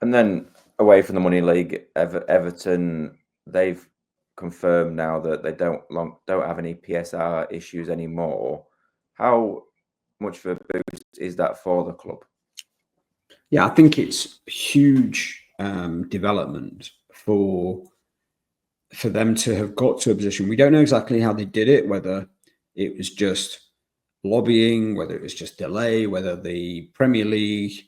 And then away from the Money League, Everton, they've confirmed now that they don't have any PSR issues anymore. How much of a boost is that for the club? Yeah, I think it's huge development for them to have got to a position. We don't know exactly how they did it, whether it was just lobbying, whether it was just delay, whether the Premier League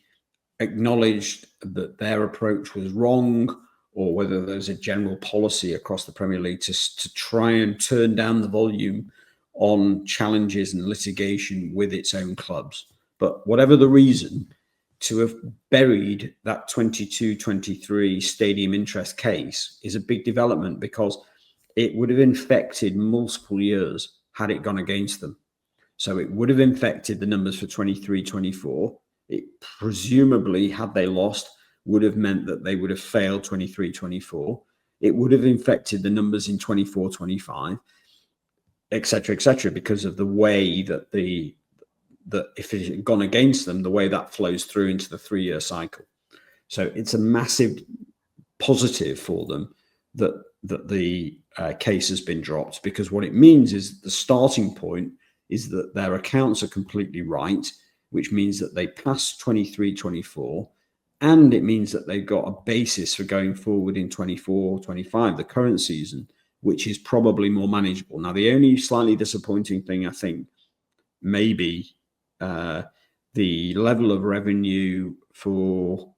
acknowledged that their approach was wrong, or whether there's a general policy across the Premier League to try and turn down the volume on challenges and litigation with its own clubs. But whatever the reason, to have buried that 22-23 stadium interest case is a big development, because it would have infected multiple years had it gone against them. So it would have infected the numbers for 23-24. It presumably, had they lost, would have meant that they would have failed 23-24. It would have infected the numbers in 24-25, etc., because of the way that if it had gone against them, the way that flows through into the 3-year cycle. So it's a massive positive for them that the case has been dropped, because what it means is the starting point is that their accounts are completely right, which means that they pass 23-24, and it means that they've got a basis for going forward in 24-25, the current season, which is probably more manageable. Now, the only slightly disappointing thing, I think, maybe the level of revenue for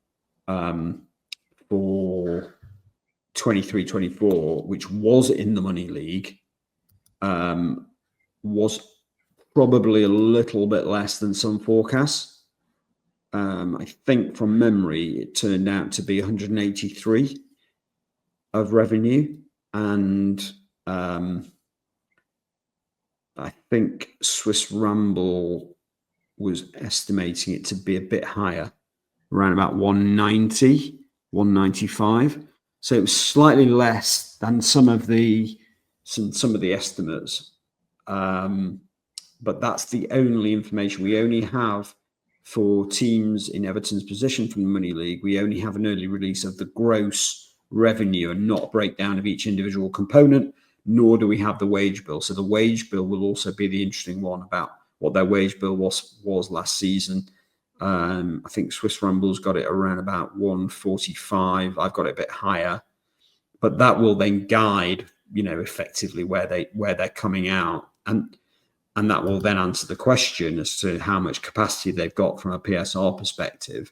23-24, which was in the Money League, was probably a little bit less than some forecasts. I think from memory, it turned out to be 183 of revenue. And I think Swiss Ramble was estimating it to be a bit higher, around about 190, 195. So it was slightly less than some of the estimates. But that's the only information we only have for teams in Everton's position from the Money League. We only have an early release of the gross revenue and not a breakdown of each individual component, nor do we have the wage bill. So the wage bill will also be the interesting one about what their wage bill was last season. I think Swiss Rumble's got it around about 145. I've got it a bit higher, but that will then guide, effectively where they're coming out, and that will then answer the question as to how much capacity they've got from a PSR perspective,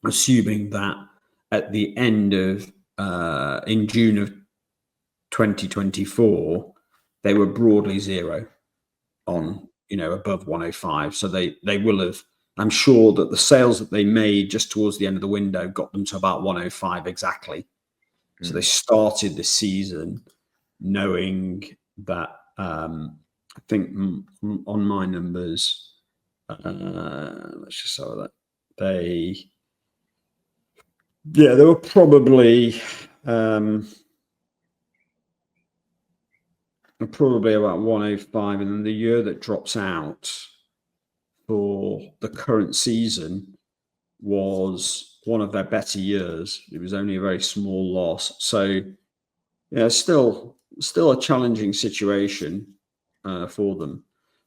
assuming that at the end of in June of 2024, they were broadly zero on, above 105. So they will have, I'm sure that the sales that they made just towards the end of the window got them to about 105 exactly. So they started the season knowing that, I think on my numbers, let's just say that they were probably about 105, and then the year that drops out for the current season was one of their better years. It was only a very small loss. So still a challenging situation for them,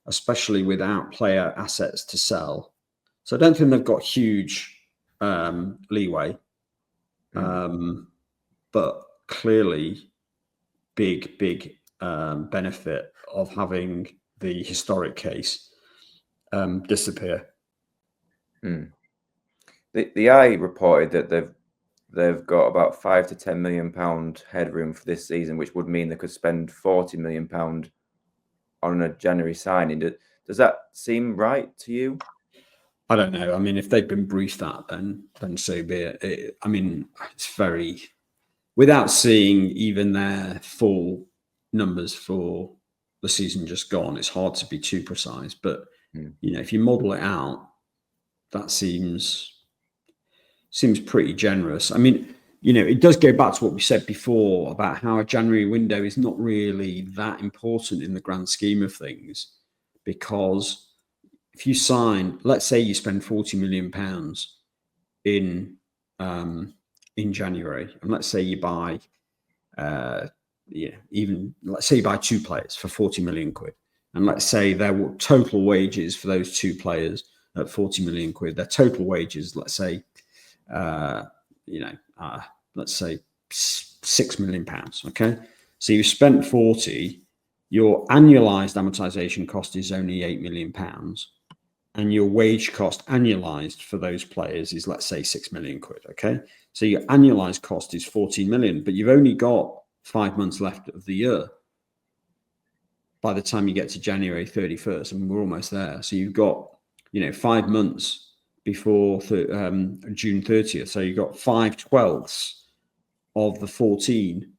especially without player assets to sell. So I don't think they've got huge leeway, but clearly big benefit of having the historic case disappear. The Eye reported that they've got about £5 to £10 million headroom for this season, which would mean they could spend £40 million on a January signing. Does that seem right to you? I don't know. I mean, if they've been briefed that, then so be it. I mean, it's very, without seeing even their full numbers for the season just gone, it's hard to be too precise. But if you model it out, that seems pretty generous. I mean, it does go back to what we said before about how a January window is not really that important in the grand scheme of things, because if you sign, let's say you spend £40 million in in January, and let's say you buy, even let's say you buy 2 players for 40 million quid, and let's say their total wages for those 2 players at 40 million quid, their total wages, let's say, let's say £6 million. Okay, so you've spent 40. Your annualized amortization cost is only £8 million, and your wage cost annualized for those players is, let's say, 6 million quid. Okay, so your annualized cost is 14 million, but you've only got 5 months left of the year. By the time you get to January 31st, and we're almost there, so you've got 5 months before June 30th. So you've got 5/12 of the 14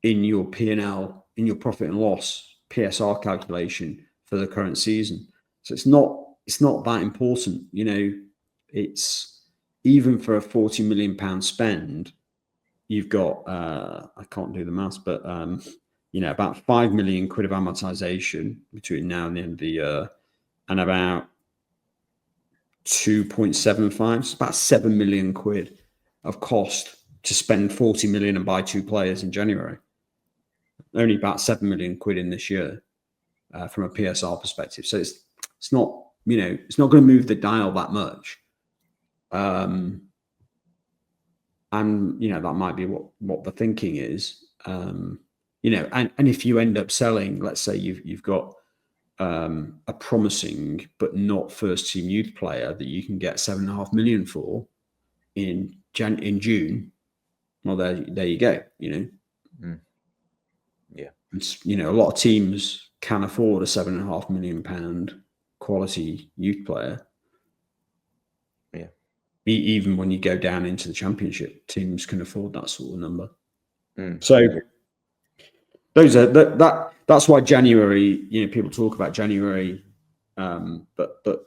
in your P&L, in your profit and loss PSR calculation for the current season. So it's not that important. It's even for a £40 million spend, you've got I can't do the maths, but about 5 million quid of amortization between now and the end of the year, and about 2.75, it's about 7 million quid of cost to spend 40 million and buy 2 players in January. Only about 7 million quid in this year from a PSR perspective. So it's not, it's not going to move the dial that much. And that might be what the thinking is. And if you end up selling, let's say you've got a promising but not first team youth player that you can get 7.5 million for in June, well, there you go. Yeah, it's, a lot of teams can afford a £7.5 million quality youth player. Yeah, even when you go down into the Championship, teams can afford that sort of number. So those are that's why January, people talk about January, but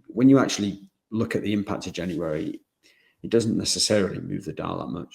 when you actually look at the impact of January, it doesn't necessarily move the dial that much.